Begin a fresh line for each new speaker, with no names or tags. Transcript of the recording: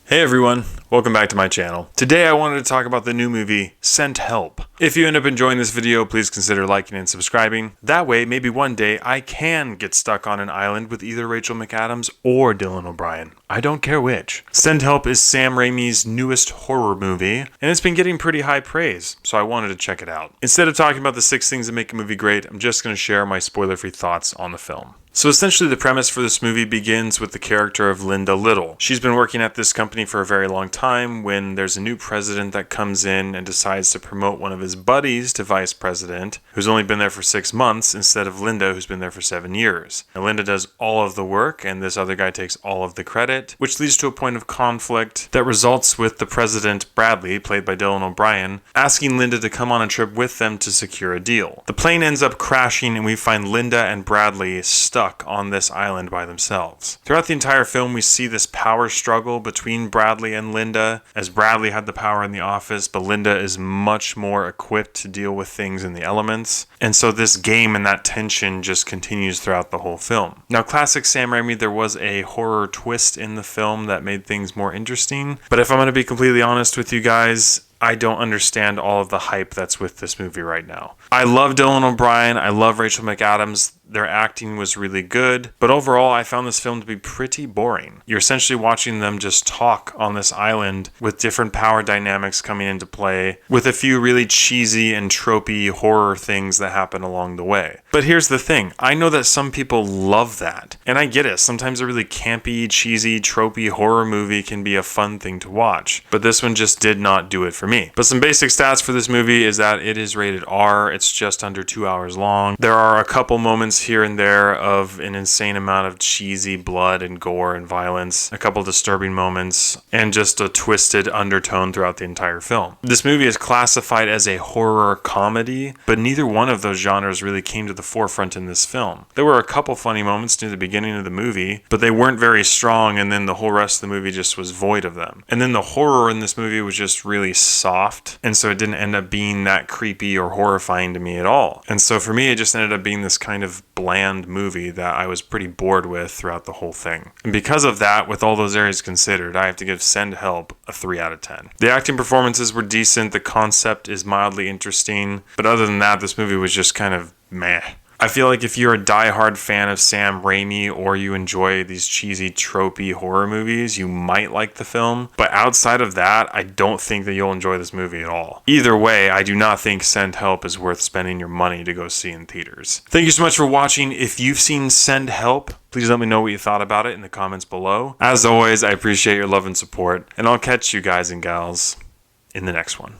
Hey everyone, welcome back to my channel. Today I wanted to talk about the new movie, Sent Help. If you end up enjoying this video, please consider liking and subscribing. That way, maybe one day I can get stuck on an island with either Rachel McAdams or Dylan O'Brien. I don't care which. Sent Help is Sam Raimi's newest horror movie, and it's been getting pretty high praise, so I wanted to check it out. Instead of talking about the 6 things that make a movie great, I'm just going to share my spoiler-free thoughts on the film. So essentially the premise for this movie begins with the character of Linda Little. She's been working at this company for a very long time when there's a new president that comes in and decides to promote one of his buddies to vice president, who's only been there for 6 months instead of Linda, who's been there for 7 years. Now, Linda does all of the work and this other guy takes all of the credit, which leads to a point of conflict that results with the president, Bradley, played by Dylan O'Brien, asking Linda to come on a trip with them to secure a deal. The plane ends up crashing and we find Linda and Bradley stuck on this island by themselves. Throughout the entire film, we see this power struggle between Bradley and Linda, as Bradley had the power in the office, but Linda is much more equipped to deal with things in the elements. And so this game and that tension just continues throughout the whole film. Now, classic Sam Raimi, there was a horror twist in the film that made things more interesting. But if I'm going to be completely honest with you guys, I don't understand all of the hype that's with this movie right now. I love Dylan O'Brien. I love Rachel McAdams. Their acting was really good, but overall I found this film to be pretty boring. You're essentially watching them just talk on this island with different power dynamics coming into play, with a few really cheesy and tropey horror things that happen along the way. But here's the thing, I know that some people love that, and I get it. Sometimes a really campy, cheesy, tropey horror movie can be a fun thing to watch, but this one just did not do it for me. But some basic stats for this movie is that it is rated R. It's just under 2 hours long. There are a couple moments here and there of an insane amount of cheesy blood and gore and violence, a couple disturbing moments, and just a twisted undertone throughout the entire film. This movie is classified as a horror comedy, but neither one of those genres really came to the forefront in this film. There were a couple funny moments near the beginning of the movie, but they weren't very strong, and then the whole rest of the movie just was void of them. And then the horror in this movie was just really soft, and so it didn't end up being that creepy or horrifying to me at all. And so for me, it just ended up being this kind of bland movie that I was pretty bored with throughout the whole thing. And because of that, with all those areas considered, I have to give Sent Help a 3 out of 10. The acting performances were decent, the concept is mildly interesting, but other than that, this movie was just kind of meh. I feel like if you're a diehard fan of Sam Raimi or you enjoy these cheesy, tropey horror movies, you might like the film. But outside of that, I don't think that you'll enjoy this movie at all. Either way, I do not think Sent Help is worth spending your money to go see in theaters. Thank you so much for watching. If you've seen Sent Help, please let me know what you thought about it in the comments below. As always, I appreciate your love and support, and I'll catch you guys and gals in the next one.